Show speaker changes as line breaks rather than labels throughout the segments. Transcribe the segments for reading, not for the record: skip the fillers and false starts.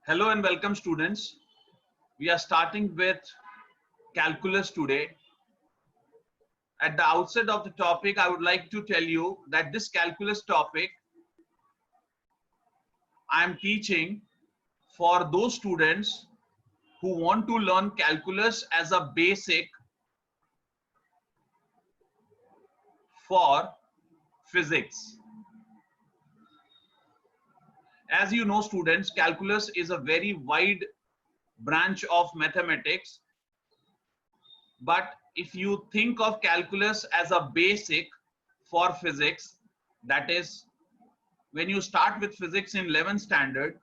Hello and welcome students. We are starting with calculus today. At the outset of the topic, I would like to tell you that this calculus topic I am teaching for those students who want to learn calculus as a basic for physics. As you know students, calculus is a very wide branch of mathematics. But if you think of calculus as a basic for physics, that is, when you start with physics in 11th standard,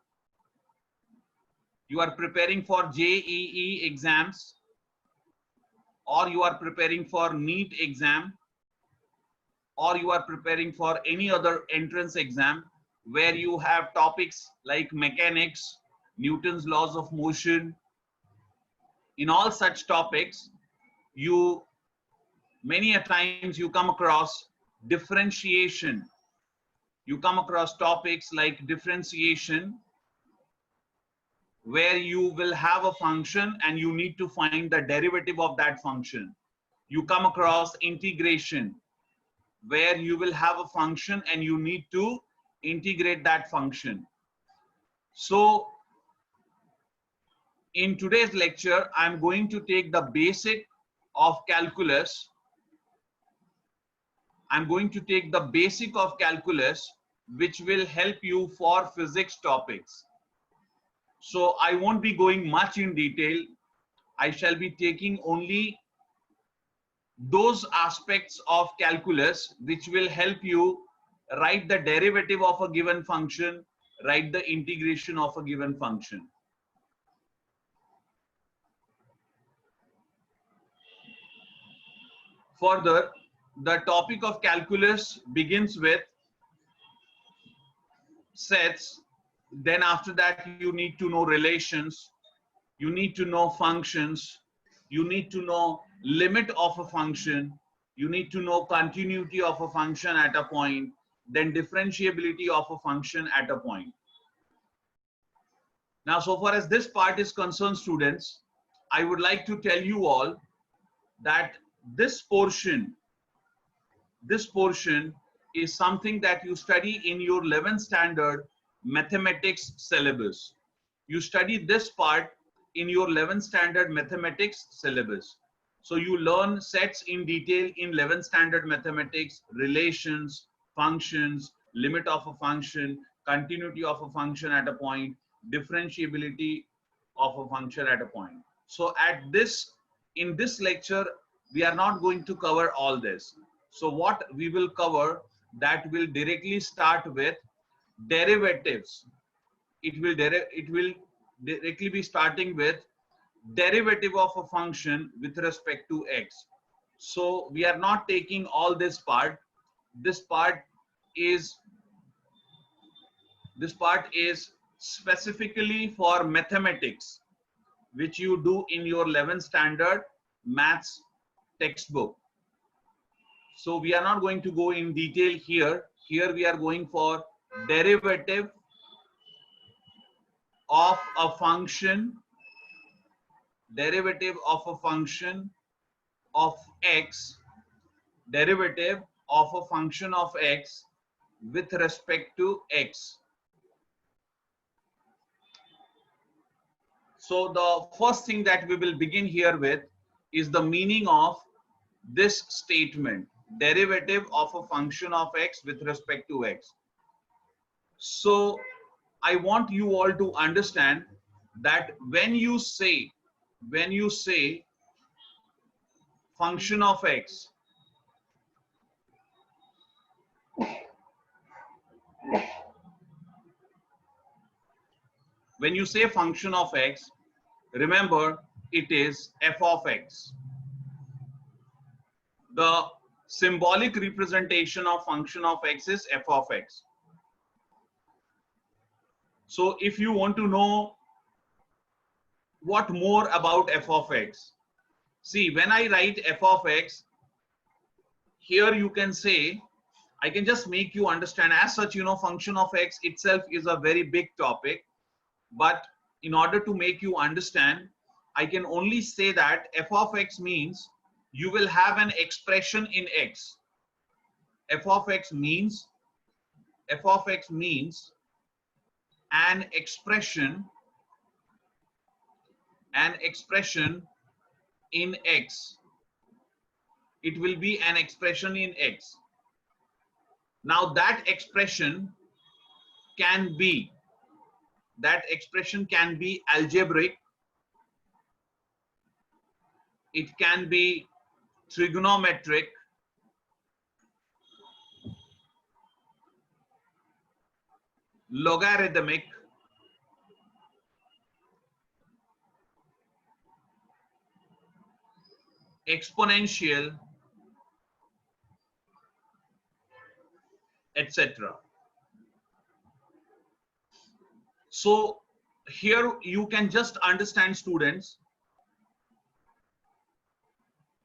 you are preparing for JEE exams, or you are preparing for NEET exam, or you are preparing for any other entrance exam where you have topics like mechanics, Newton's laws of motion. In all such topics, many a times you come across differentiation. You come across topics like differentiation, where you will have a function and you need to find the derivative of that function. You come across integration, where you will have a function and you need to integrate that function. So in today's lecture, I'm going to take the basic of calculus. I'm going to take the basic of calculus, which will help you for physics topics. So I won't be going much in detail. I shall be taking only those aspects of calculus which will help you write the derivative of a given function, write the integration of a given function. Further, the topic of calculus begins with sets. Then after that, you need to know relations, you need to know functions, you need to know limit of a function, you need to know continuity of a function at a point, then differentiability of a function at a point. Now, so far as this part is concerned, students, I would like to tell you all that this portion is something that you study in your 11th standard mathematics syllabus. You study this part in your 11th standard mathematics syllabus. So you learn sets in detail in 11th standard mathematics, relations, functions, limit of a function, continuity of a function at a point, differentiability of a function at a point. So in this lecture, we are not going to cover all this. So what we will cover, that will directly start with derivatives. It will directly be starting with derivative of a function with respect to x. So we are not taking all this part. This part is specifically for mathematics, which you do in your 11th standard maths textbook. So we are not going to go in detail here. Here we are going for derivative of a function, derivative of a function of x, derivative of a function of x with respect to x. So the first thing that we will begin here with is the meaning of this statement, derivative of a function of x with respect to x. So I want you all to understand that when you say function of x, when you say function of x, remember it is f of x. The symbolic representation of function of x is f of x. So if you want to know what more about f of x, see, when I write f of x, here you can say, I can just make you understand as such, function of x itself is a very big topic. But in order to make you understand, I can only say that f of x means you will have an expression in x. f of x means an expression in x. It will be an expression in x. Now that expression can be algebraic, it can be trigonometric, logarithmic, exponential, etc. So here you can just understand, students,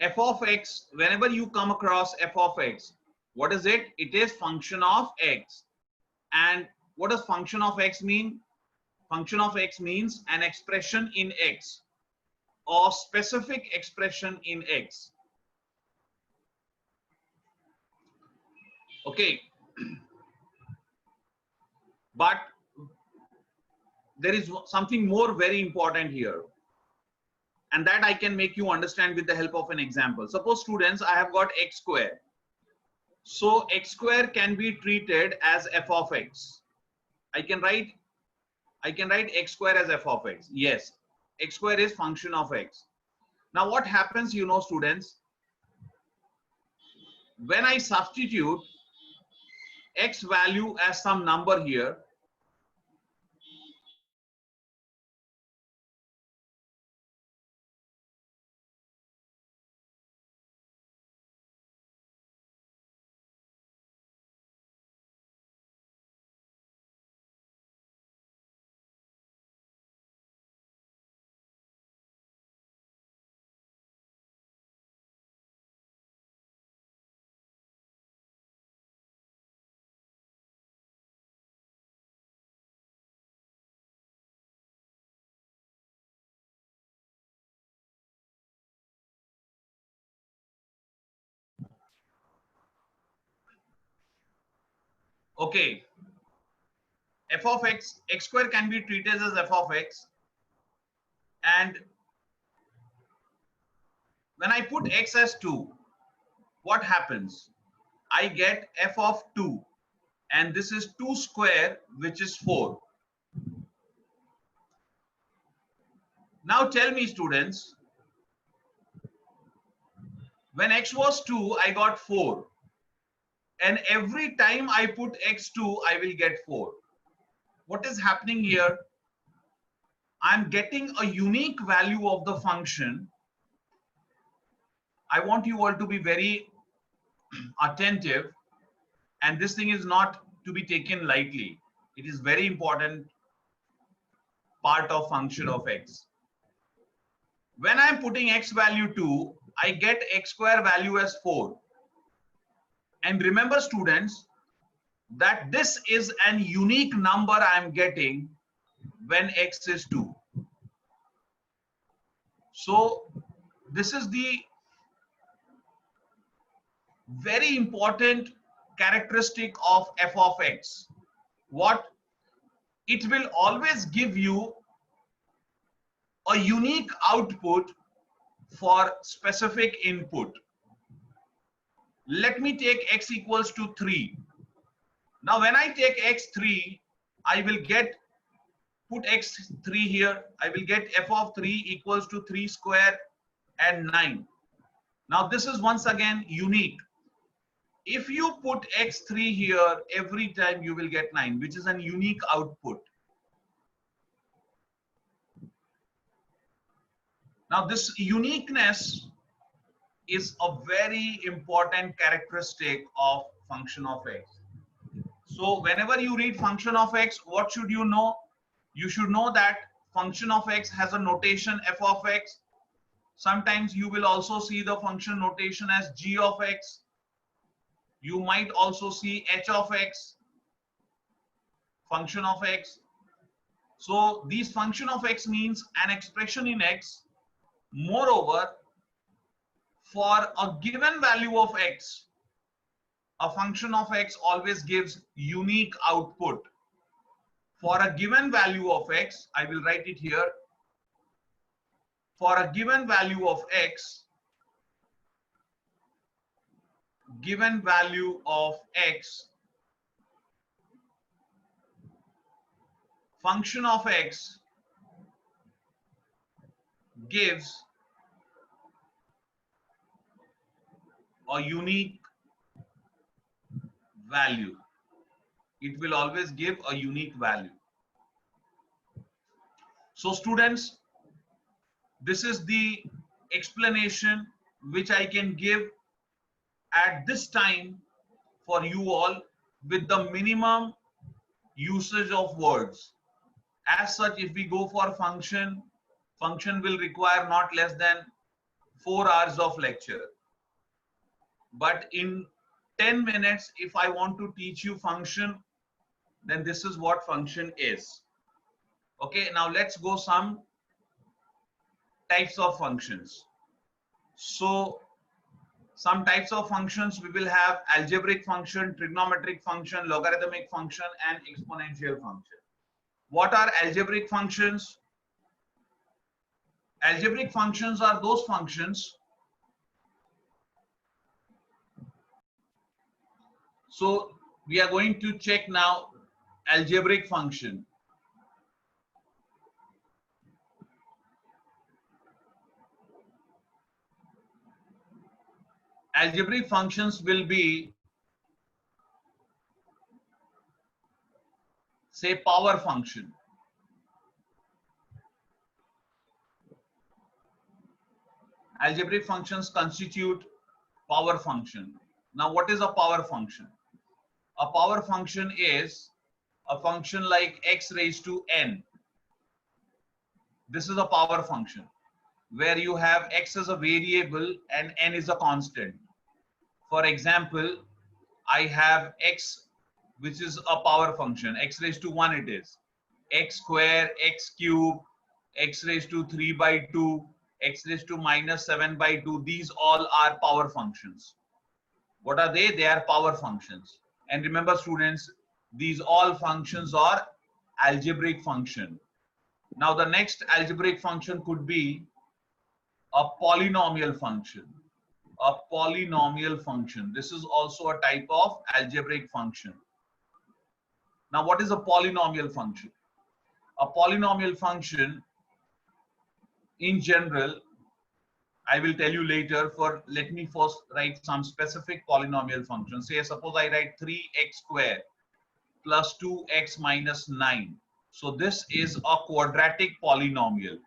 f of x, whenever you come across f of x, what is it? It is function of x. And what does function of x mean? Function of x means an expression in x or specific expression in x. Okay. But there is something more very important here, and that I can make you understand with the help of an example. Suppose, students, I have got x square. So x square can be treated as f of x. I can write x square as f of x. Yes, x square is function of x. Now what happens, you know, students, when I substitute x value as some number here, okay, f of x, x square can be treated as f of x, and when I put x as 2, what happens? I get f of 2, and this is 2 square, which is 4. Now tell me, students, when x was 2, I got 4. And every time I put x2, I will get 4. What is happening here? I'm getting a unique value of the function. I want you all to be very attentive, and this thing is not to be taken lightly. It is very important part of function of x. When I'm putting x value 2, I get x square value as 4. And remember, students, that this is an unique number I'm getting when x is 2. So this is the very important characteristic of f of x. What? It will always give you a unique output for specific input. Let me take x equals to 3. Now when I take x3, I will get, put x3 here, I will get f of 3 equals to 3 square and 9. Now this is once again unique. If you put x3 here, every time you will get 9, which is a unique output. Now this uniqueness is a very important characteristic of function of x. So whenever you read function of x, what should you know? You should know that function of x has a notation f of x. Sometimes you will also see the function notation as g of x. You might also see h of x, function of x. So these function of x means an expression in x. Moreover, for a given value of x, a function of x always gives unique output. For a given value of x, I will write it here. For a given value of x, given value of x, function of x gives a unique value. It will always give a unique value. So students, this is the explanation which I can give at this time for you all with the minimum usage of words. As such, if we go for function will require not less than 4 hours of lecture. But in 10 minutes, if I want to teach you function, then this is what function is. Okay, now let's go some types of functions. So some types of functions we will have: algebraic function, trigonometric function, logarithmic function, and exponential function. What are algebraic functions? Algebraic functions are those functions. So we are going to check now algebraic function. Algebraic functions will be, say, power function. Algebraic functions constitute power function. Now, what is a power function? A power function is a function like x raised to n. This is a power function where you have x as a variable and n is a constant. For example, I have x, which is a power function, x raised to 1 it is, x square, x cube, x raised to 3 by 2, x raised to minus 7 by 2. These all are power functions. What are they? They are power functions. And remember students, these all functions are algebraic function. Now the next algebraic function could be a polynomial function. A polynomial function. This is also a type of algebraic function. Now what is a polynomial function? A polynomial function in general, I will tell you later. Let me first write some specific polynomial functions. Say suppose I write 3x square plus 2x minus 9. So this is a quadratic polynomial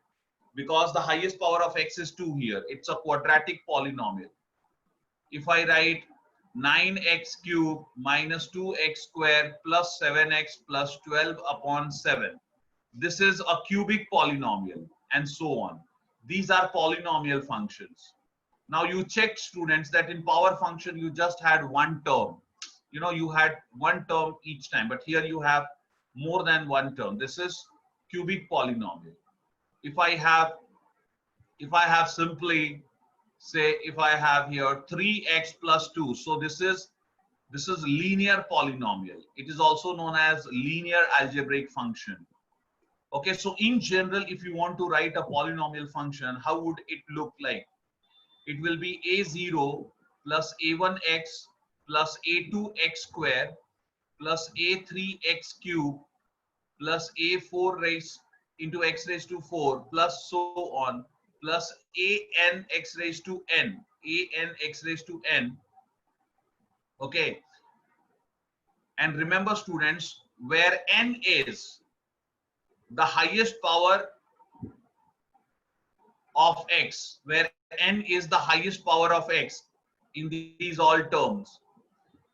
because the highest power of x is 2 here. It's a quadratic polynomial. If I write 9x cube minus 2x square plus 7x plus 12 upon 7, this is a cubic polynomial, and so on. These are polynomial functions. Now you checked students that in power function you just had one term. You know, you had one term each time, but here you have more than one term. This is cubic polynomial. If I have simply, say, if I have here 3x plus 2, so this is linear polynomial. It is also known as linear algebraic function. Okay, so in general, if you want to write a polynomial function, how would it look like? It will be a0 plus a1x plus a2x square plus a3x cube plus a4 raised into x raised to 4 plus so on plus an x raised to n, an x raised to n. Okay, and remember students, where n is the highest power of x, where n is the highest power of x in these all terms.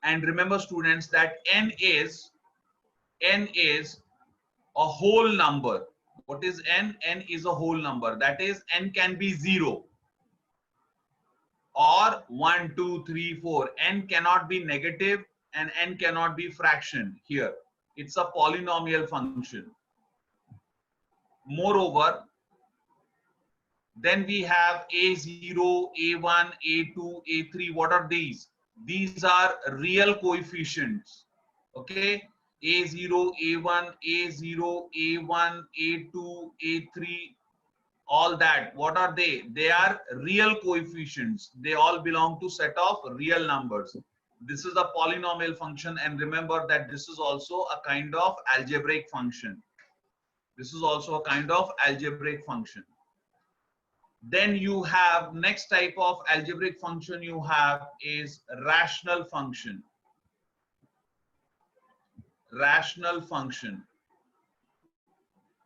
And remember students that n is a whole number. What is n? N is a whole number. That is, n can be 0 or 1, 2, 3, 4. N cannot be negative and n cannot be fraction here. It's a polynomial function. Moreover, then we have A0, A1, A2, A3. What are these? These are real coefficients. Okay, A0, A1, A0, A1, A2, A3, all that. What are they? They are real coefficients. They all belong to set of real numbers. This is a polynomial function, and remember that this is also a kind of algebraic function. This is also a kind of algebraic function. Then you have next type of algebraic function you have is rational function. Rational function.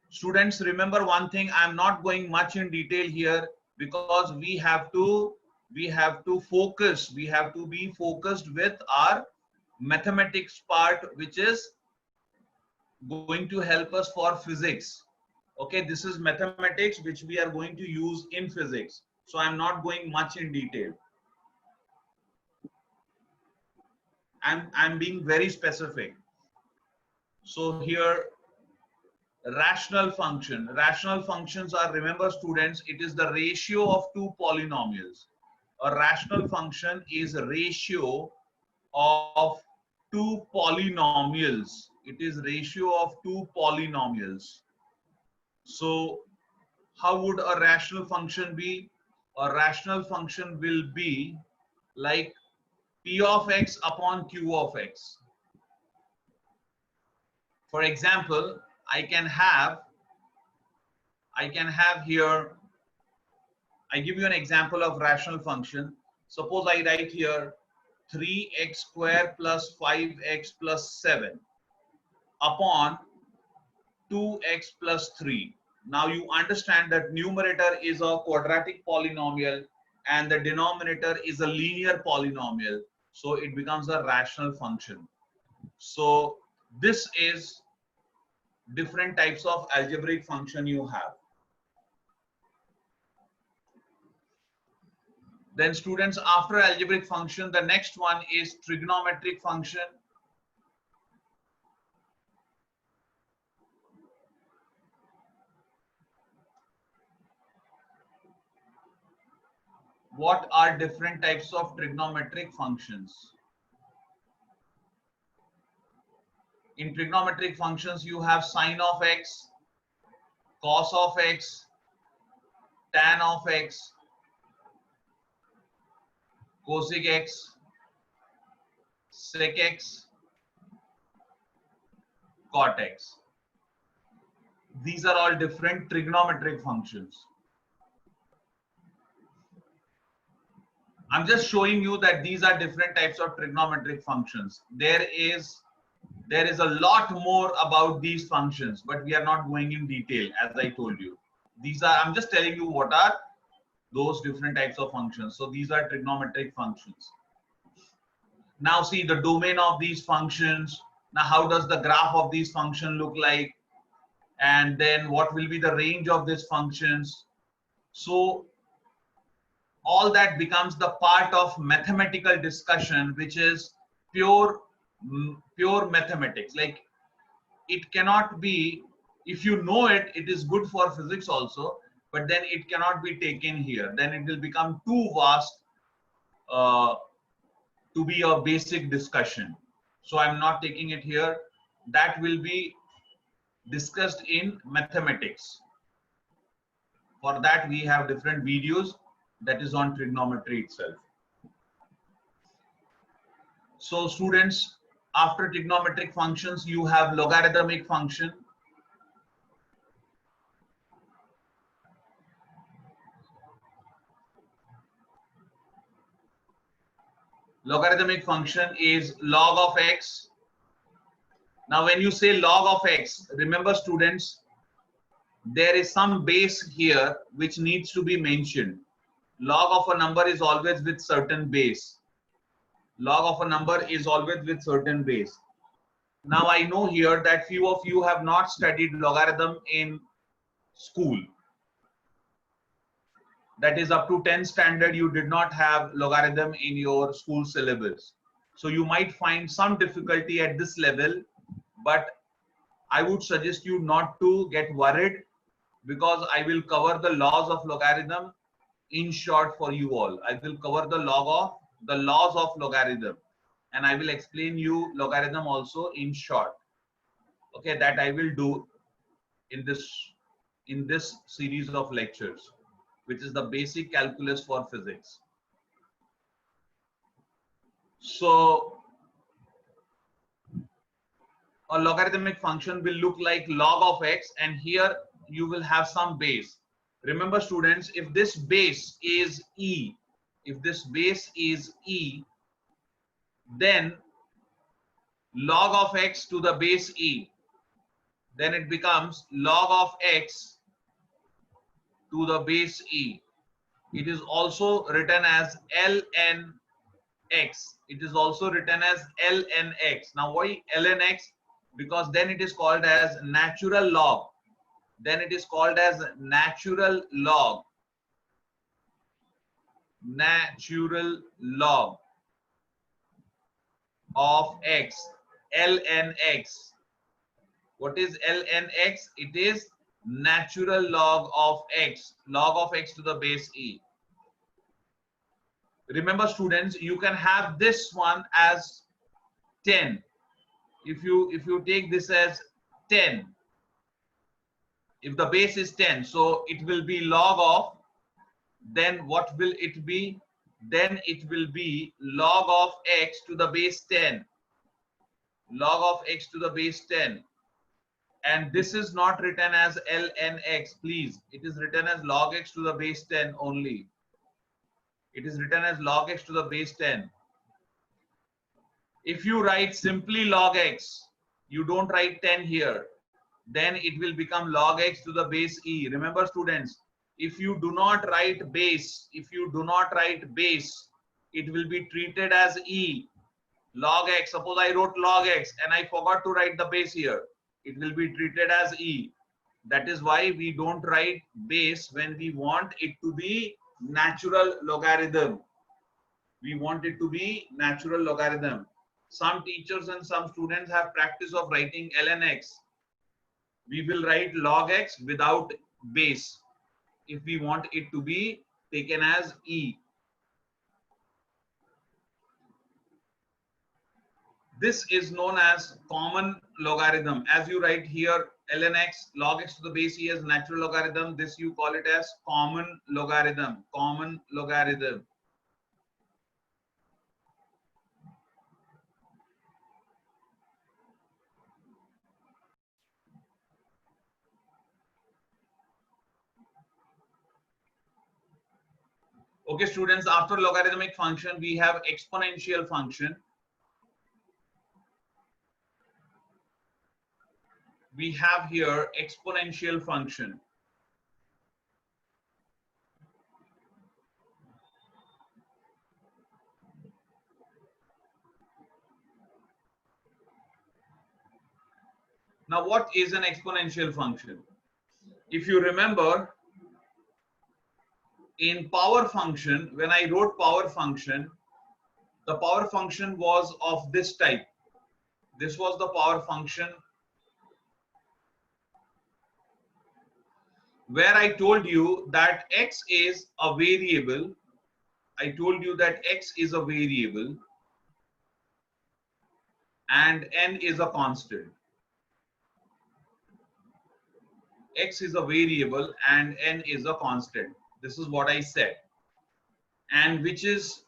Students, remember one thing, I'm not going much in detail here because we have to focus, we have to be focused with our mathematics part, which is going to help us for physics. Okay, this is mathematics which we are going to use in physics. So I'm not going much in detail. I'm being very specific. So here, rational function. Rational functions are, remember students, it is the ratio of two polynomials. A rational function is a ratio of two polynomials. It is ratio of two polynomials. So how would a rational function be? A rational function will be like P of x upon Q of x. For example, I can have here, I give you an example of rational function. Suppose I write here 3x square plus 5x plus 7 upon 2x plus 3. Now you understand that numerator is a quadratic polynomial and the denominator is a linear polynomial. So it becomes a rational function. So this is different types of algebraic function you have. Then students, after algebraic function, the next one is trigonometric function. What are different types of trigonometric functions? In trigonometric functions, you have sine of x, cos of x, tan of x, cosec x, sec x, cot x. These are all different trigonometric functions. I'm just showing you that these are different types of trigonometric functions. There is a lot more about these functions, but we are not going in detail, as I told you. I'm just telling you what are those different types of functions. So these are trigonometric functions. Now see the domain of these functions. Now how does the graph of these functions look like? And then what will be the range of these functions? So all that becomes the part of mathematical discussion, which is pure mathematics. Like, it cannot be, if you know it, it is good for physics also, but then it cannot be taken here. Then it will become too vast to be a basic discussion. So I'm not taking it here. That will be discussed in mathematics. For that, we have different videos that is on trigonometry itself. So students, after trigonometric functions, you have logarithmic function. Logarithmic function is log of x. Now when you say log of x, remember students, there is some base here which needs to be mentioned. Log of a number is always with certain base. Log of a number is always with certain base. Now I know here that few of you have not studied logarithm in school. That is up to 10th standard, you did not have logarithm in your school syllabus. So you might find some difficulty at this level, but I would suggest you not to get worried. because I will cover the laws of logarithm in short for you all. I will cover the laws of logarithm, and I will explain you logarithm also in short. Okay, that I will do in this series of lectures, which is the basic calculus for physics. So a logarithmic function will look like log of x, and here you will have some base. Remember students, if this base is e, then log of x to the base e, then it becomes log of x to the base e. It is also written as ln x. It is also written as ln x. Now why ln x? Because then it is called as natural log. Then it is called as natural log. Natural log of x, ln x. What is ln x? It is natural log of x to the base e. Remember students, you can have this one as 10. If you take this as 10, if the base is 10, so it will be log of, then what will it be? Then it will be log of x to the base 10. Log of x to the base 10. And this is not written as ln x, please. It is written as log x to the base 10 only. It is written as log x to the base 10. If you write simply log x, you don't write 10 here, then it will become log x to the base e. Remember students, if you do not write base, it will be treated as e. Log x, suppose I wrote log x and I forgot to write the base here, it will be treated as e. That is why we don't write base when we want it to be natural logarithm. We want it to be natural logarithm. Some teachers and some students have practice of writing ln x. We will write log x without base if we want it to be taken as e. This is known as common logarithm. As you write here ln x, log x to the base e as natural logarithm, this you call it as common logarithm. Common logarithm. Okay students, after logarithmic function we have exponential function. We have here exponential function. Now what is an exponential function? If you remember, in power function, when I wrote power function, the power function was of this type. This was the power function where I told you that x is a variable. I told you that x is a variable and n is a constant. X is a variable and n is a constant. This is what I said, and which is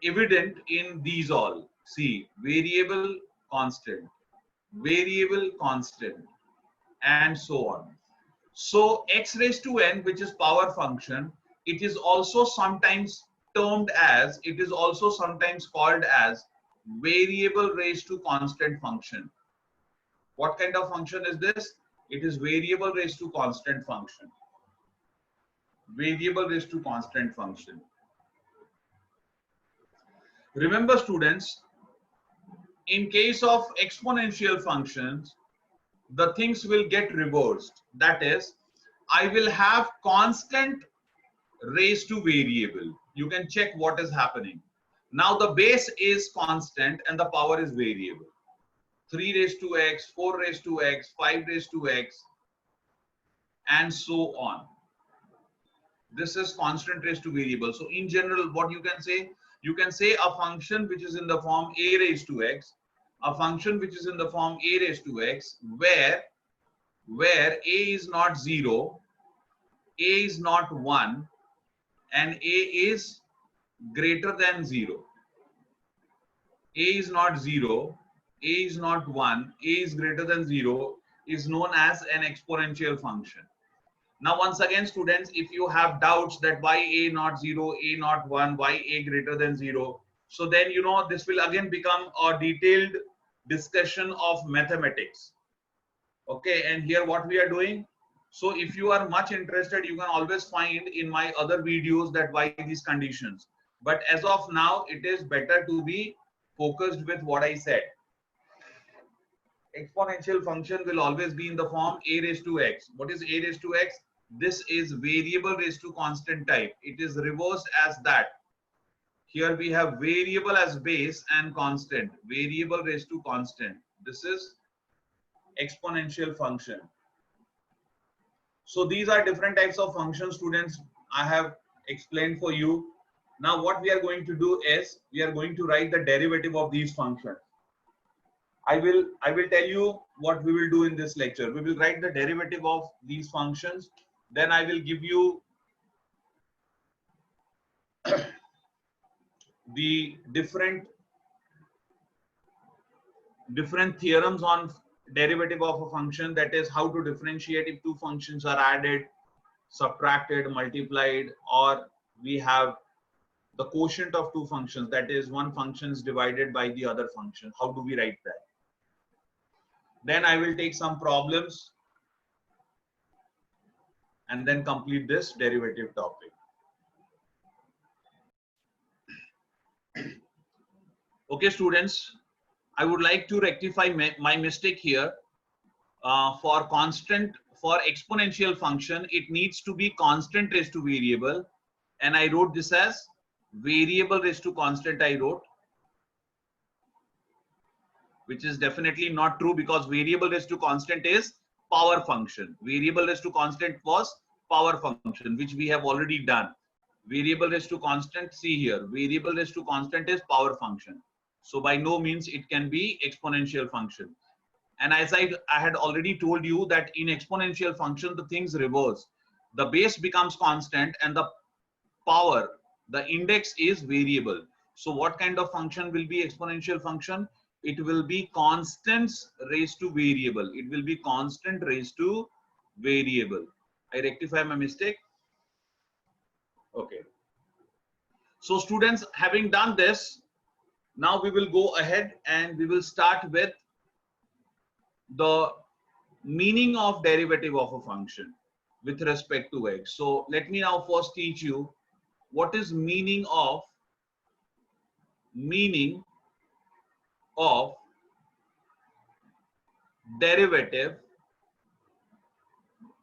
evident in these all. See, variable, constant, and so on. So x raised to n, which is power function, it is also sometimes called as variable raised to constant function. What kind of function is this? It is variable raised to constant function. Variable raised to constant function. Remember students, in case of exponential functions, the things will get reversed. That is, I will have constant raised to variable. You can check what is happening. Now the base is constant and the power is variable. 3 raised to x, 4 raised to x, 5 raised to x, and so on. This is constant raised to variable. So in general, what you can say a function which is in the form a raised to x, a function which is in the form a raised to x, where a is not 0, a is not 1, and a is greater than 0. A is not 0, a is not 1, a is greater than 0 is known as an exponential function. Now, once again, students, if you have doubts that why a not 0, a not 1, why a greater than 0, so then, this will again become a detailed discussion of mathematics. Okay, and here what we are doing. So if you are much interested, you can always find in my other videos that why these conditions. But as of now, it is better to be focused with what I said. Exponential function will always be in the form a raised to x. What is a raised to x? This is variable raised to constant type. It is reversed as that. Here we have variable as base and constant. Variable raised to constant. This is exponential function. So these are different types of functions, students. I have explained for you. Now what we are going to do is we are going to write the derivative of these functions. I will tell you what we will do in this lecture. We will write the derivative of these functions. Then I will give you the different theorems on derivative of a function, that is how to differentiate if two functions are added, subtracted, multiplied, or we have the quotient of two functions, that is one function is divided by the other function. How do we write that? Then I will take some problems and then complete this derivative topic. Okay, students, I would like to rectify my mistake here. For exponential function, it needs to be constant raised to variable, and I wrote this as variable raised to constant. I wrote, which is definitely not true, because variable raised to constant is power function. Variable raised to constant was power function, which we have already done. Variable raised to constant, see here, variable raised to constant is power function. So by no means it can be exponential function. And as I had already told you that in exponential function, the things reverse. The base becomes constant and the power, the index is variable. So what kind of function will be exponential function? It will be constants raised to variable. It will be constant raised to variable. I rectify my mistake. Okay. So students, having done this, now we will go ahead and we will start with the meaning of derivative of a function with respect to x. So let me now first teach you what is meaning of derivative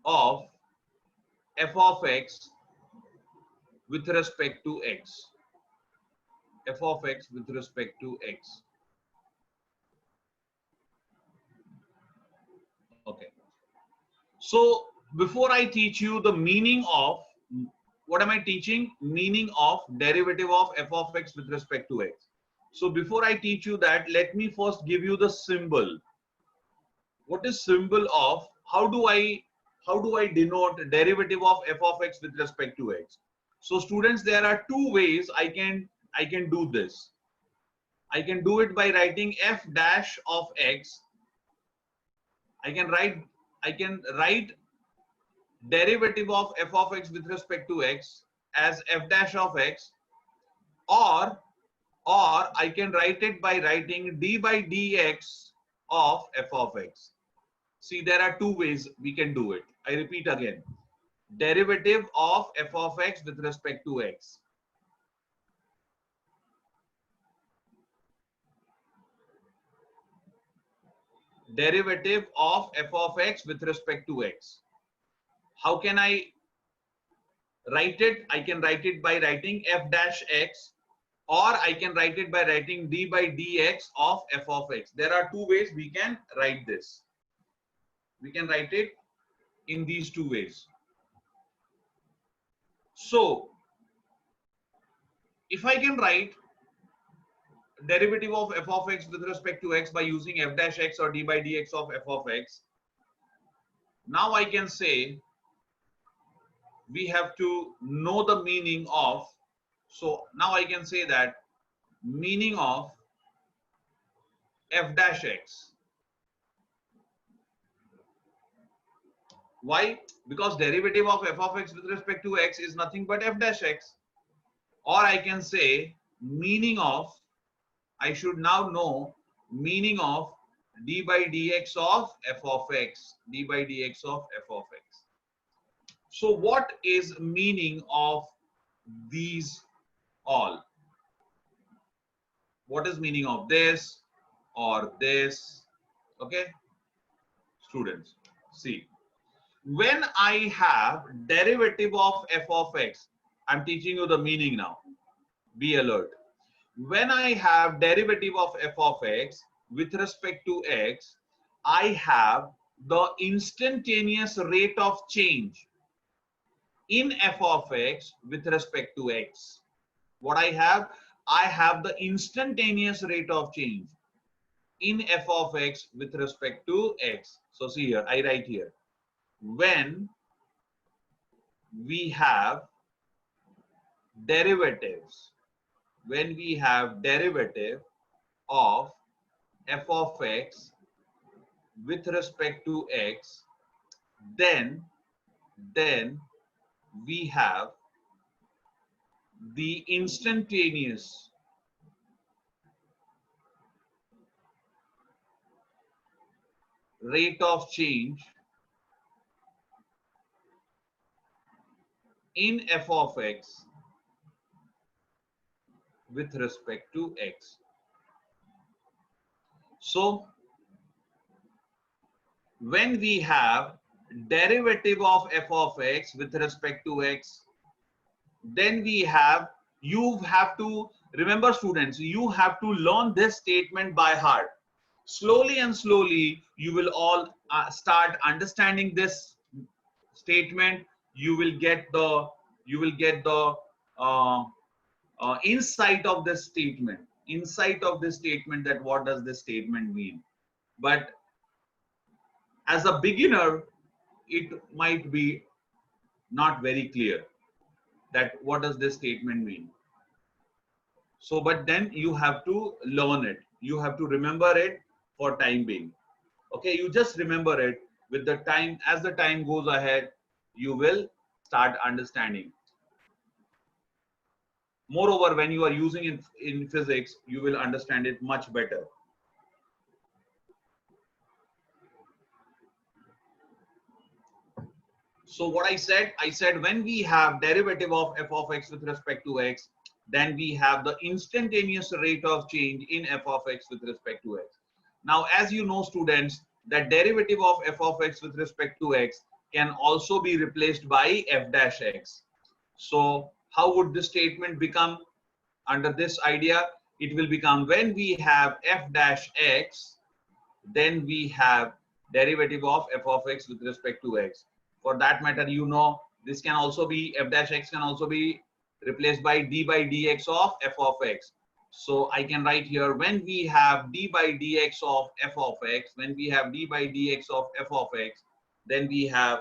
of f of x with respect to x. F of x with respect to x. Okay. So before I teach you the meaning of, what am I teaching? Meaning of derivative of f of x with respect to x. So before I teach you that, let me first give you the symbol. What is symbol of, how do I denote derivative of f of x with respect to x? So students, there are two ways I can do this. I can do it by writing f dash of x. I can write derivative of f of x with respect to x as f dash of x, or I can write it by writing d by dx of f of x. See, there are two ways we can do it. I repeat again. Derivative of f of x with respect to x. Derivative of f of x with respect to x. How can I write it? I can write it by writing f dash x, or I can write it by writing d by dx of f of x. There are two ways we can write this. We can write it in these two ways. So if I can write derivative of f of x with respect to x by using f dash x or d by dx of f of x, now I can say we have to know the meaning of, so now I can say that meaning of f dash x. Why? Because derivative of f of x with respect to x is nothing but f dash x. Or I can say meaning of, I should now know meaning of d by dx of f of x, d by dx of f of x. So what is meaning of these all? What is meaning of this or this? Okay, students, see, when I have derivative of f of x, I'm teaching you the meaning now, be alert. When I have derivative of f of x with respect to x, I have the instantaneous rate of change in f of x with respect to x. What I have the instantaneous rate of change in f of x with respect to x. So see here, I write here, when we have derivatives, when we have derivative of f of x with respect to x, then we have the instantaneous rate of change in f of x with respect to x. So when we have derivative of f of x with respect to x, then we have, you have to remember students, you have to learn this statement by heart. Slowly and slowly you will all start understanding this statement. You will get the uh, insight of this statement, that what does this statement mean. But as a beginner it might be not very clear that what does this statement mean. So but then you have to learn it, you have to remember it for time being. Okay, you just remember it. With the time, as the time goes ahead, you will start understanding. Moreover, when you are using it in physics, you will understand it much better. So what I said when we have derivative of f of x with respect to x, then we have the instantaneous rate of change in f of x with respect to x. Now, as you know, students, that derivative of f of x with respect to x can also be replaced by f dash x. So how would this statement become under this idea? It will become, when we have f dash x, then we have derivative of f of x with respect to x. For that matter, you know, this can also be, f dash x can also be replaced by d by dx of f of x. So I can write here, when we have d by dx of f of x, when we have d by dx of f of x, then we have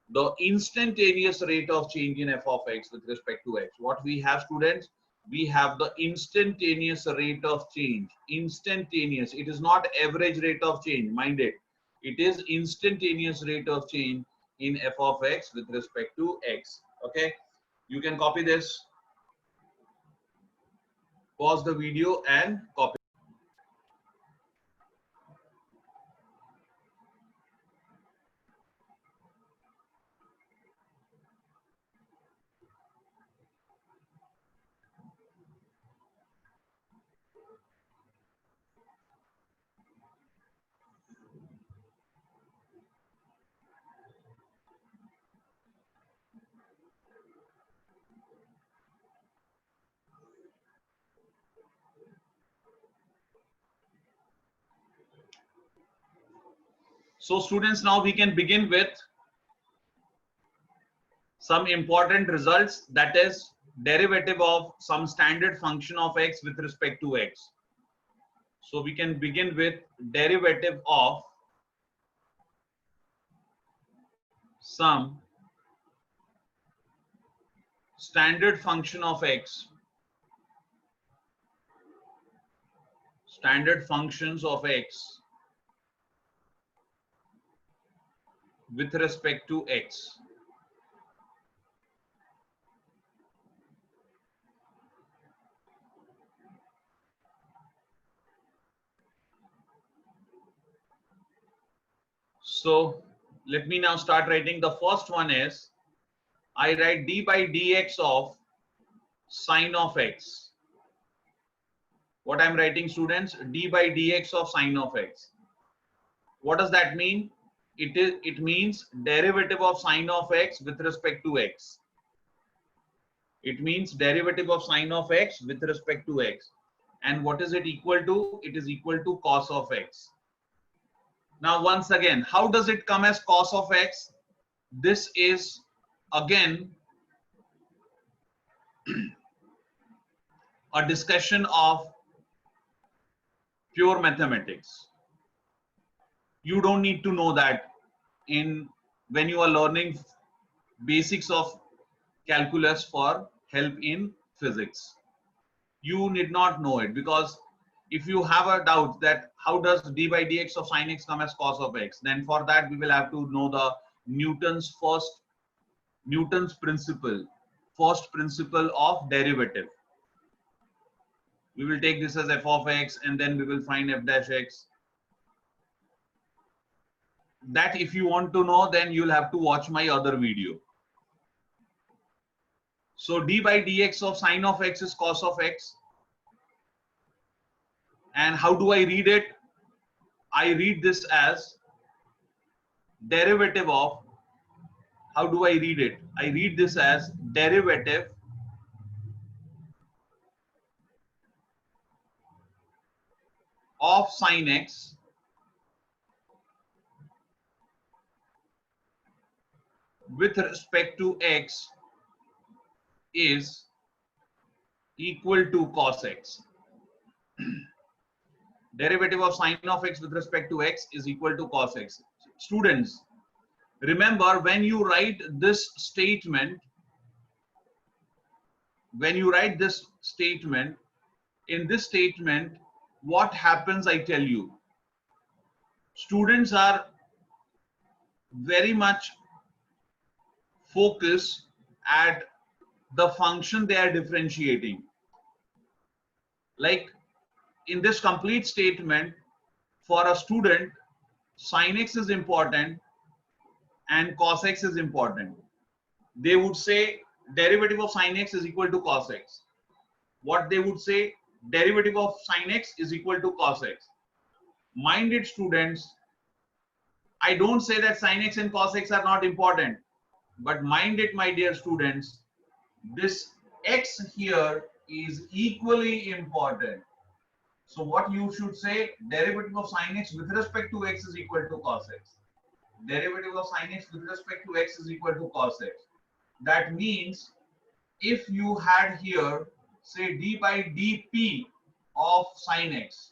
the instantaneous rate of change in f of x with respect to x. What we have, students? We have the instantaneous rate of change. Instantaneous. It is not average rate of change, mind it. It is instantaneous rate of change in f of x with respect to x. Okay, you can copy this, pause the video and copy. So students, now we can begin with some important results, that is derivative of some standard function of x with respect to x. So we can begin with derivative of some standard function of x, standard functions of x with respect to x. So let me now start writing. The first one is, I write d by dx of sine of x. What I'm writing, students? D by dx of sine of x. What does that mean? It means derivative of sine of x with respect to x. It means derivative of sine of x with respect to x. And what is it equal to? It is equal to cos of x. Now once again, how does it come as cos of x? This is again a discussion of pure mathematics. You don't need to know that in when you are learning basics of calculus for help in physics. You need not know it, because if you have a doubt that how does d by dx of sine x come as cos of x, then for that we will have to know the Newton's principle, first principle of derivative. We will take this as f of x and then we will find f dash x. That if you want to know, then you'll have to watch my other video. So d by dx of sine of x is cos of x. And how do I read it? I read this as derivative of, how do I read it? I read this as derivative of sine x with respect to x is equal to cos x. Derivative of sine of x with respect to x is equal to cos x. Students, remember, when you write this statement, in this statement, what happens, I tell you. Students are very much focused at the function they are differentiating. Like in this complete statement, for a student, sin x is important and cos x is important. They would say derivative of sin x is equal to cos x. What they would say, derivative of sin x is equal to cos x. Mind it, students, I don't say that sin x and cos x are not important, but mind it, my dear students, this x here is equally important. So what you should say, derivative of sin x with respect to x is equal to cos x. Derivative of sin x with respect to x is equal to cos x. That means if you had here, say d by dp of sin x,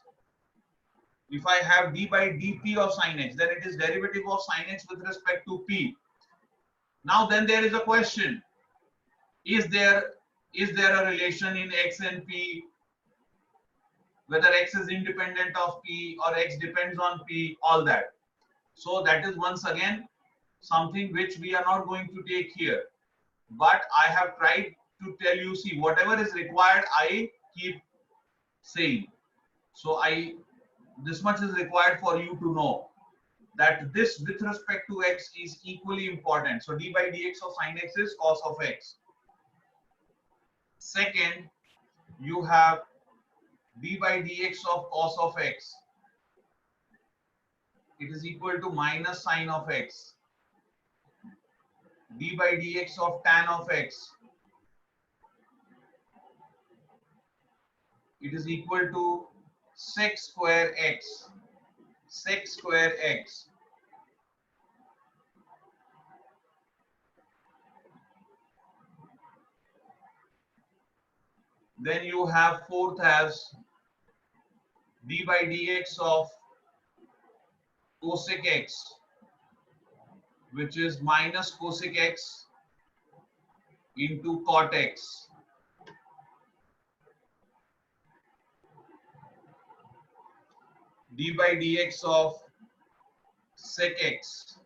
if I have d by dp of sin x, then it is derivative of sin x with respect to p. Now then there is a question, is there a relation in x and p, whether x is independent of p or x depends on p, all that. So that is once again something which we are not going to take here, but I have tried to tell you, see, whatever is required I keep saying. So this much is required for you to know that this with respect to x is equally important. So d by dx of sin x is cos of x. Second, you have d by dx of cos of x. It is equal to minus sin of x. D by dx of tan of x. It is equal to sec square x. Sec square x. Then you have fourth as d by dx of cosec x, which is minus cosec x into cot x. D by dx of sec x.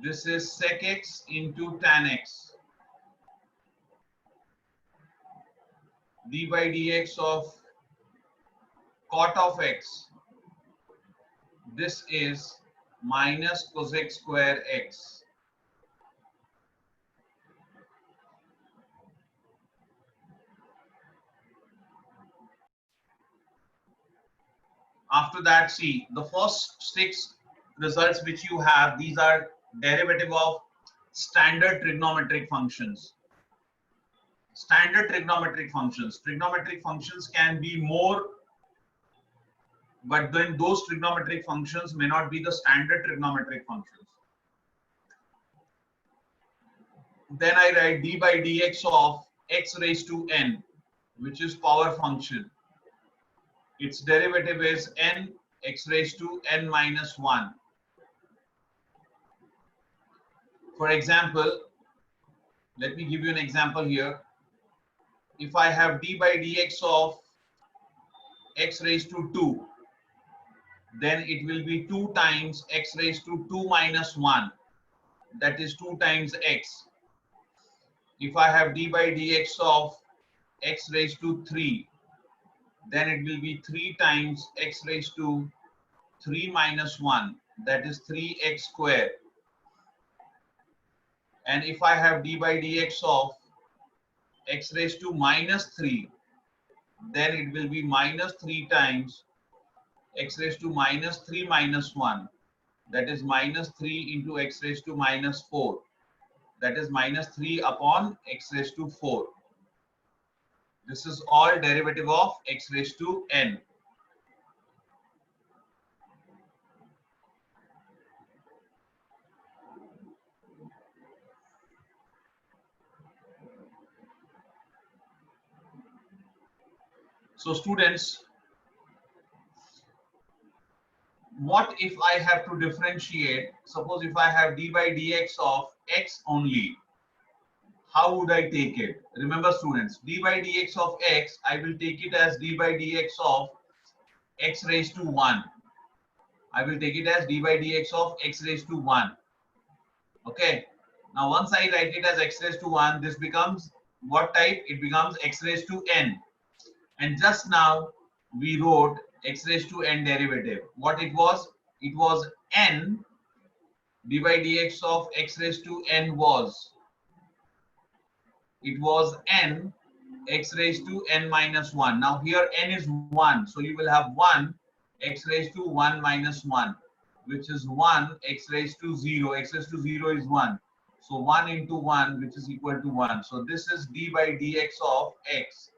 This is sec x into tan x. D by dx of cot of x. This is minus cosec square x. After that, see, the first 6 results which you have, these are derivative of standard trigonometric functions. Standard trigonometric functions. Trigonometric functions can be more, but then those trigonometric functions may not be the standard trigonometric functions. Then I write d by dx of x raised to n, which is power function. Its derivative is n x raised to n minus 1. For example, let me give you an example here. If I have d by dx of x raised to 2, then it will be 2 times x raised to 2 minus 1. That is 2 times x. If I have d by dx of x raised to 3, then it will be 3 times x raised to 3 minus 1. That is 3x squared. And if I have d by dx of x raised to minus 3, then it will be minus 3 times x raised to minus 3 minus 1. That is minus 3 into x raised to minus 4. That is minus 3 upon x raised to 4. This is all derivative of x raised to n. So students, what if I have to differentiate? Suppose if I have d by dx of x only, how would I take it? Remember students, d by dx of x, I will take it as d by dx of x raised to 1. I will take it as d by dx of x raised to 1. Okay. Now once I write it as x raised to 1, this becomes what type? It becomes x raised to n. And just now we wrote x raised to n derivative. What it was? It was n d by dx of x raised to n was. It was n x raised to n minus 1. Now here n is 1. So you will have 1 x raised to 1 minus 1, which is 1 x raised to 0. X raised to 0 is 1. So 1 into 1, which is equal to 1. So this is d by dx of x.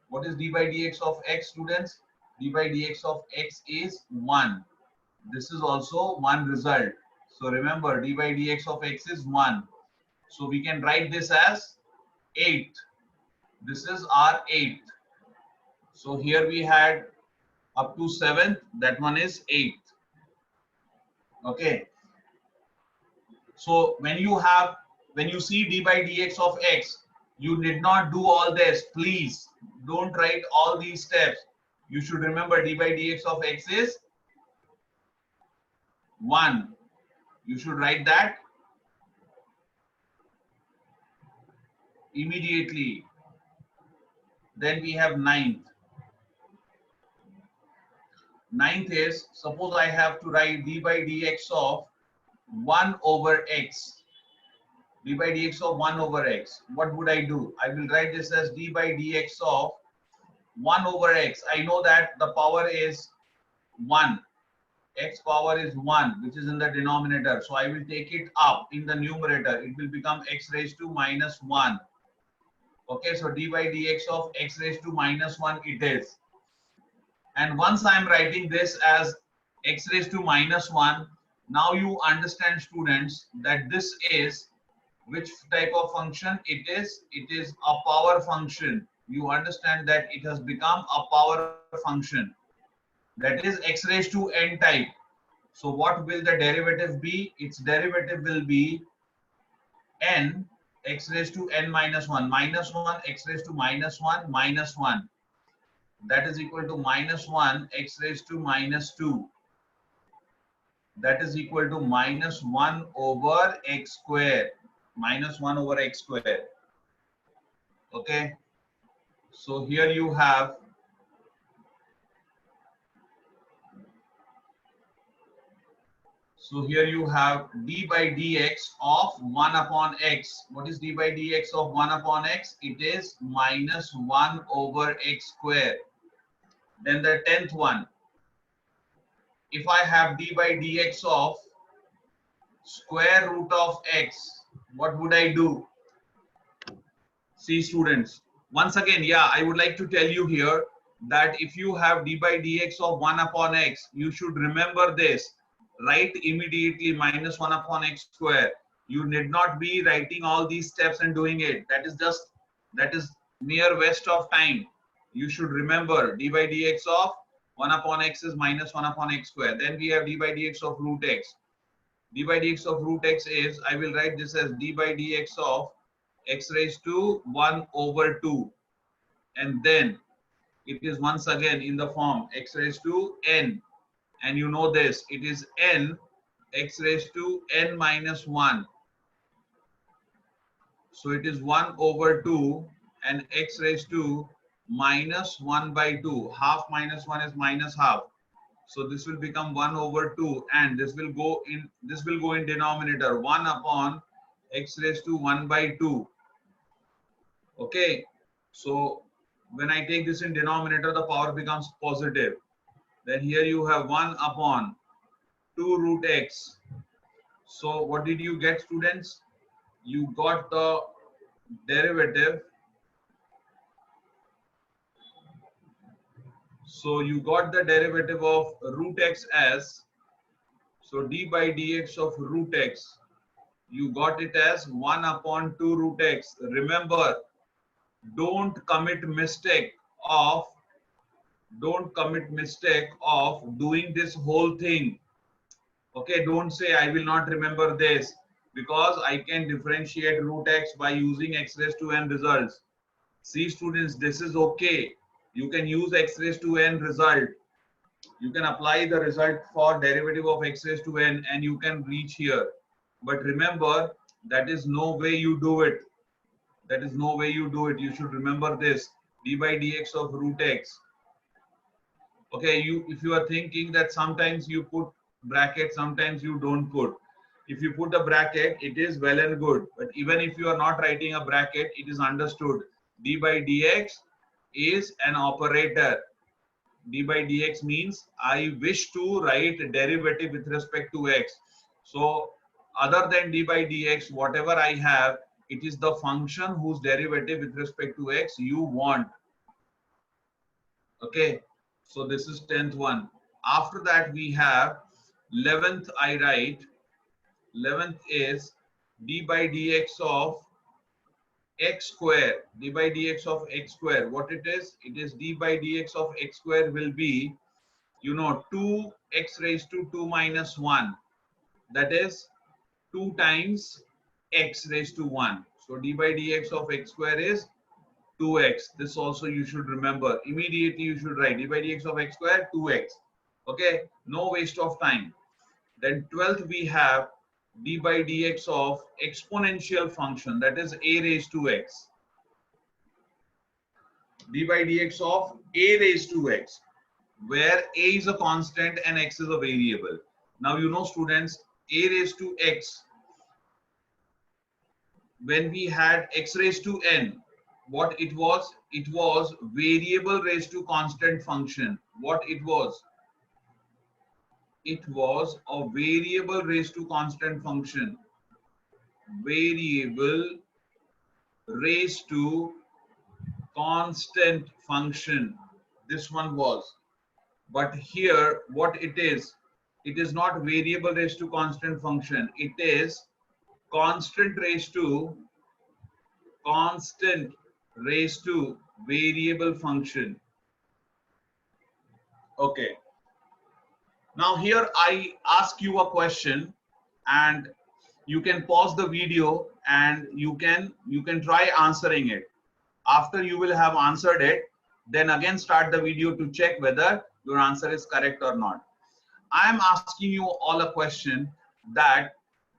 What is d by dx of x, students? D by dx of x is 1. This is also one result. So remember, d by dx of x is 1. So we can write this as 8. This is our 8th. So here we had up to 7th. That one is 8th. Okay. So when you see d by dx of x, you need not do all this. Please don't write all these steps. You should remember d by dx of x is 1. You should write that immediately. Then we have 9th. 9th is, suppose I have to write d by dx of 1 over x. D by dx of 1 over x. What would I do? I will write this as d by dx of 1 over x. I know that the power is 1. X power is 1, which is in the denominator. So I will take it up in the numerator. It will become x raised to minus 1. Okay, so d by dx of x raised to minus 1 it is. And once I am writing this as x raised to minus 1, now you understand, students, that this is Which type of function it is? It is a power function. You understand that it has become a power function. That is x raised to n type. So what will the derivative be? Its derivative will be n x raised to n minus 1 minus 1 x raised to minus 1 minus 1. That is equal to minus 1 x raised to minus 2. That is equal to minus 1 over x square. Minus 1 over x square. Okay. So here you have d by dx of 1 upon x. What is d by dx of 1 upon x? It is minus 1 over x square. Then the 10th one. If I have d by dx of square root of x, what would I do? See students, once again, yeah, I would like to tell you here that if you have d by dx of 1 upon x, you should remember this. Write immediately minus 1 upon x square. You need not be writing all these steps and doing it. That is mere waste of time. You should remember d by dx of 1 upon x is minus 1 upon x square. Then we have d by dx of root x. D by dx of root x is, I will write this as d by dx of x raised to 1 over 2. And then it is once again in the form x raised to n. And you know this, it is n x raised to n minus 1. So it is 1 over 2 and x raised to minus 1 by 2. Half minus 1 is minus half. So this will become 1 over 2 and this will go in denominator 1 upon x raised to 1 by 2. Okay. So when I take this in denominator, the power becomes positive. Then here you have 1 upon 2 root x. So what did you get, students? You got the derivative. So you got the derivative of root x as, so d by dx of root x, you got it as 1 upon 2 root x. Remember, don't commit mistake of doing this whole thing. Okay, don't say I will not remember this because I can differentiate root x by using x raised to n results. See students, this is okay. You can use x raised to n result. You can apply the result for derivative of x raised to n and you can reach here. But remember, that is no way you do it. That is no way you do it. You should remember this, d by dx of root x. Okay, if you are thinking that sometimes you put bracket, sometimes you don't put. If you put a bracket, it is well and good. But even if you are not writing a bracket, it is understood. D by dx is an operator. D by dx means I wish to write a derivative with respect to x. So other than d by dx, whatever I have, it is the function whose derivative with respect to x you want. Okay, so this is 10th one. After that we have 11th. I write 11th is d by dx of x square. D by dx of x square. What it is? It is d by dx of x square will be, 2x raised to 2 minus 1. That is 2 times x raised to 1. So d by dx of x square is 2x. This also you should remember. Immediately you should write d by dx of x square 2x. Okay, no waste of time. Then 12th we have d by dx of exponential function, that is a raised to x. D by dx of a raised to x, where a is a constant and x is a variable. Now students, a raised to x, when we had x raised to n, what it was? It was variable raised to constant function. What it was? It was a variable raised to constant function. Variable raised to constant function. This one was. But here, what it is not variable raised to constant function. It is constant raised to variable function. Okay. Now here I ask you a question, and you can pause the video and you can try answering it. After you will have answered it, then again start the video to check whether your answer is correct or not. I am asking you all a question that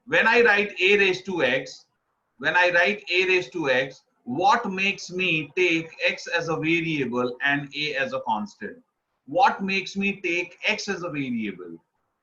when I write a raised to x, what makes me take x as a variable and a as a constant? What makes me take x as a variable,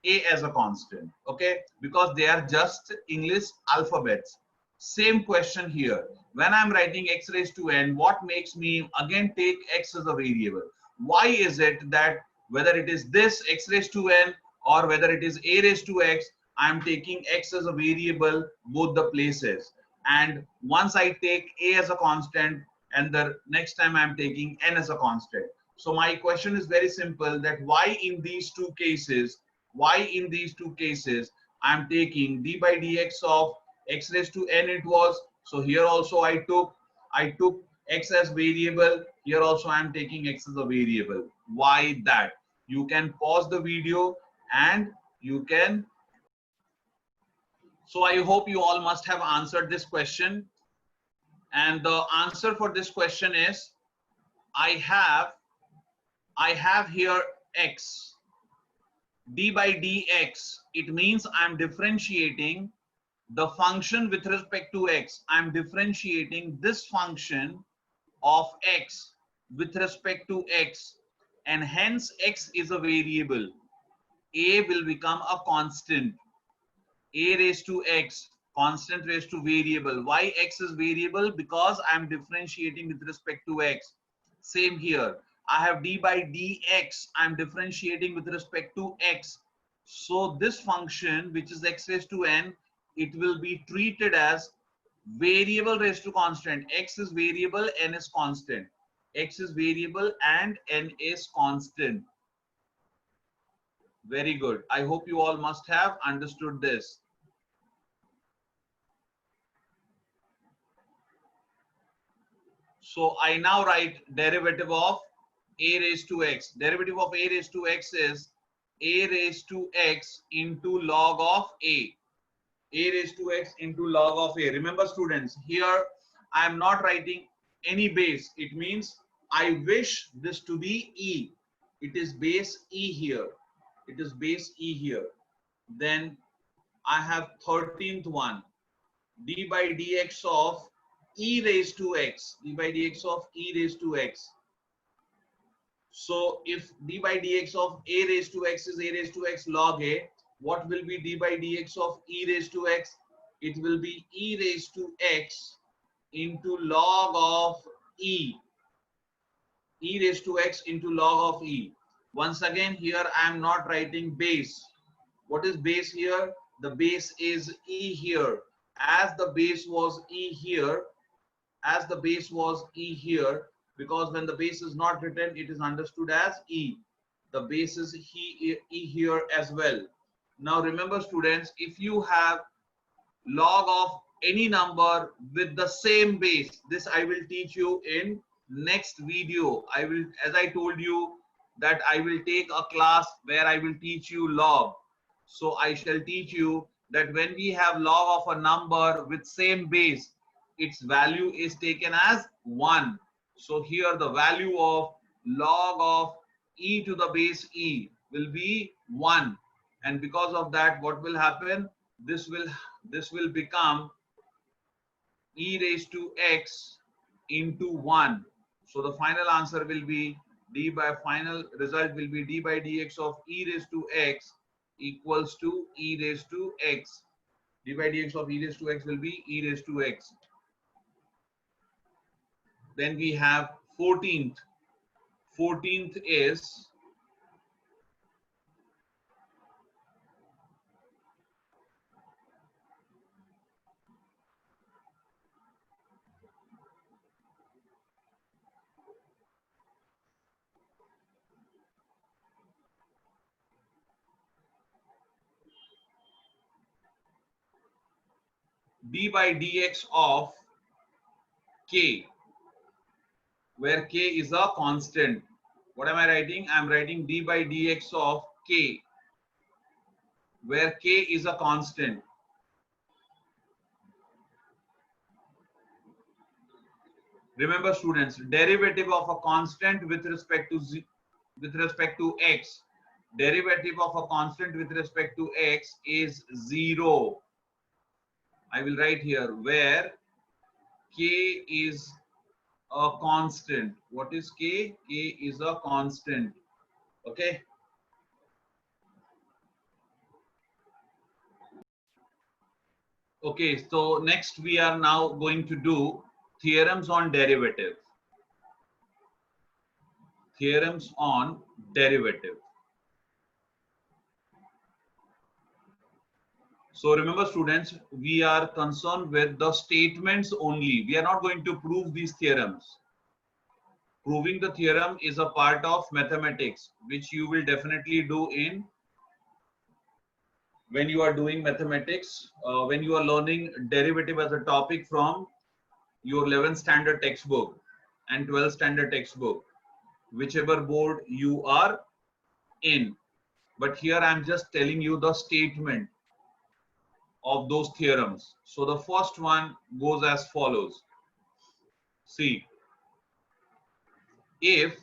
a as a constant? Okay, because they are just English alphabets. Same question here. When I'm writing x raised to n, what makes me again take x as a variable? Why is it that whether it is this x raised to n or whether it is a raised to x, I'm taking x as a variable both the places? And once I take a as a constant, and the next time I'm taking n as a constant. So my question is very simple, that why in these two cases, I'm taking d by dx of x raised to n it was. So here also I took x as variable. Here also I am taking x as a variable. Why that? You can pause the video and you can. So I hope you all must have answered this question. And the answer for this question is, I have here x, d by dx. It means I'm differentiating the function with respect to x. I'm differentiating this function of x with respect to x, and hence x is a variable. A will become a constant. A raised to x, constant raised to variable. Why x is variable? Because I'm differentiating with respect to x. Same here. I have d by dx. I'm differentiating with respect to x. So this function, which is x raised to n, it will be treated as variable raised to constant. X is variable, n is constant. X is variable and n is constant. Very good. I hope you all must have understood this. So I now write derivative of a raised to x. Derivative of a raised to x is a raised to x into log of a. A raised to x into log of a. Remember students, here I am not writing any base. It means I wish this to be e. It is base e here. It is base e here. Then I have 13th one, d by dx of e raised to x. D by dx of e raised to x. So if d by dx of a raised to x is a raised to x log a, what will be d by dx of e raised to x? It will be e raised to x into log of e. E raised to x into log of e. Once again, here I am not writing base. What is base here? The base is e here. As the base was e here, because when the base is not written, it is understood as e. The base is e here as well. Now remember students, if you have log of any number with the same base, this I will teach you in next video. I will, as I told you, that I will take a class where I will teach you log. So I shall teach you that when we have log of a number with same base, its value is taken as 1. So here the value of log of e to the base e will be 1. And because of that, what will happen? This will become e raised to x into 1. So the final answer will be final result will be d by dx of e raised to x equals to e raised to x. D by dx of e raised to x will be e raised to x. Then we have 14th. 14th is d by dx of k, where k is a constant. What am I writing? I am writing d by dx of k, where k is a constant. Remember students, derivative of a constant with respect to x, derivative of a constant with respect to x is 0. I will write here where k is a constant. What is k? K is a constant. Okay. Okay, so next we are now going to do theorems on derivative. Theorems on derivative. So remember students, we are concerned with the statements only. We are not going to prove these theorems. Proving the theorem is a part of mathematics, which you will definitely do in when you are doing mathematics, when you are learning derivative as a topic from your 11th standard textbook and 12th standard textbook, whichever board you are in. But here I am just telling you the statement of those theorems. So the first one goes as follows. See, if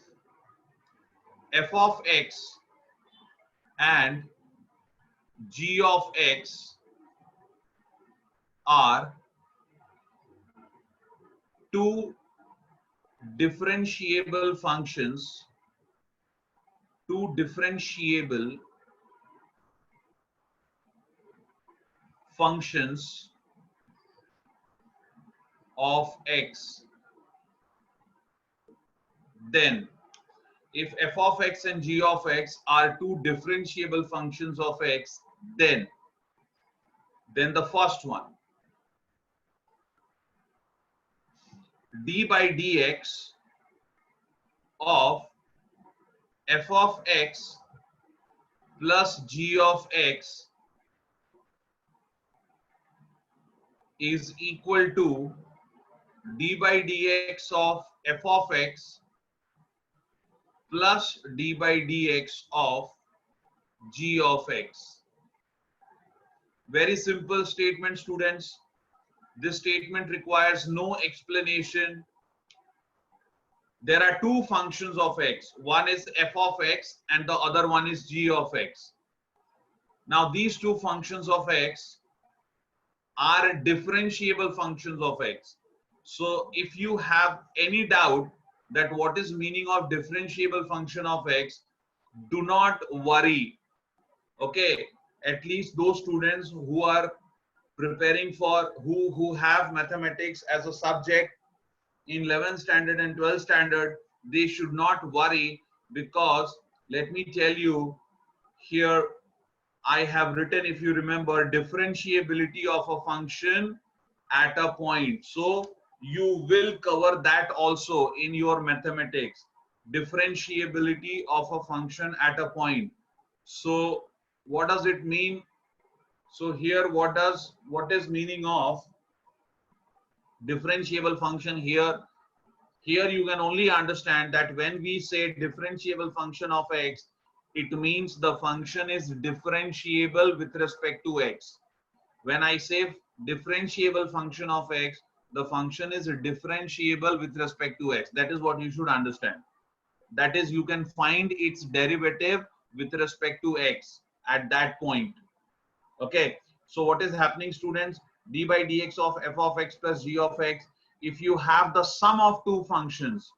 f of x and g of x are two differentiable functions, two differentiable functions of x, then if f of x and g of x are two differentiable functions of x, then the first one, d by dx of f of x plus g of x is equal to d by dx of f of x plus d by dx of g of x. Very simple statement, students. This statement requires no explanation. There are two functions of x. One is f of x and the other one is g of x. Now these two functions of x are differentiable functions of x. So if you have any doubt that what is meaning of differentiable function of x, do not worry. Okay, at least those students who are preparing for, who have mathematics as a subject in 11th standard and 12th standard, they should not worry, because let me tell you, here I have written, if you remember, differentiability of a function at a point. So you will cover that also in your mathematics, differentiability of a function at a point. So what does it mean? So here what is meaning of differentiable function here? Here you can only understand that when we say differentiable function of x, it means the function is differentiable with respect to x. When I say differentiable function of x, the function is differentiable with respect to x. That is what you should understand. That is, you can find its derivative with respect to x at that point. Okay, so what is happening, students? D by dx of f of x plus g of x, if you have the sum of two functions,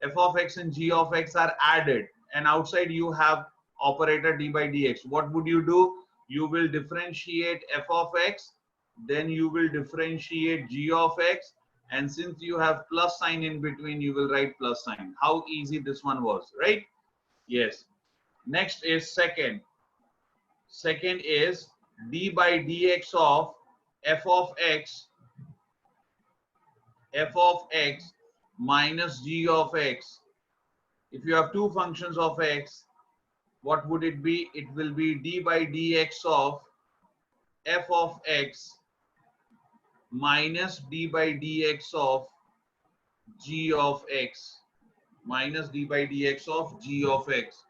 f of x and g of x are added, and outside you have operator d by dx, what would you do? You will differentiate f of x, then you will differentiate g of x, and since you have plus sign in between, you will write plus sign. How easy this one was, right? Yes. Next is second. Second is d by dx of f of x minus g of x. If you have two functions of x, what would it be? It will be d by dx of f of x minus d by dx of g of x, minus d by dx of g of x.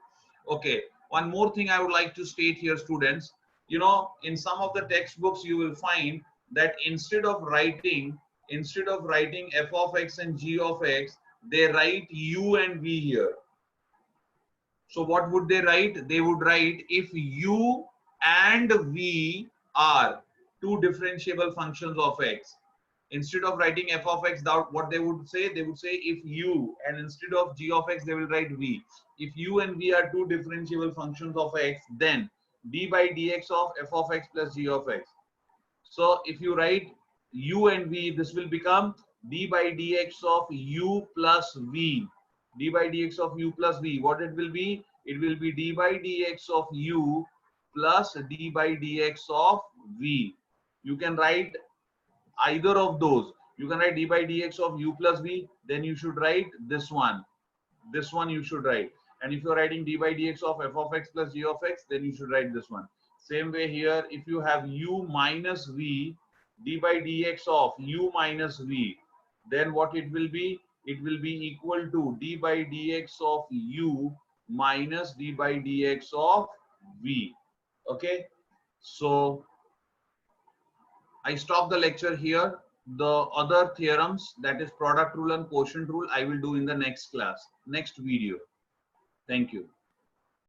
Okay, one more thing I would like to state here, students. You know, in some of the textbooks you will find that instead of writing f of x and g of x, they write u and v here. So what would they write? They would write if u and v are two differentiable functions of x. Instead of writing f of x, what they would say if u, and instead of g of x, they will write v. If u and v are two differentiable functions of x, then d by dx of f of x plus g of x. So if you write u and v, this will become d by dx of u plus v. D by dx of u plus v. What it will be? It will be d by dx of u plus d by dx of v. You can write either of those. You can write d by dx of u plus v, then you should write this one. This one you should write. And if you're writing d by dx of f of x plus g of x, then you should write this one. Same way here, if you have u minus v, d by dx of u minus v, then what it will be? It will be equal to d by dx of u minus d by dx of v. Okay, so I stop the lecture here. The other theorems, that is product rule and quotient rule, I will do in the next class, next video. Thank you.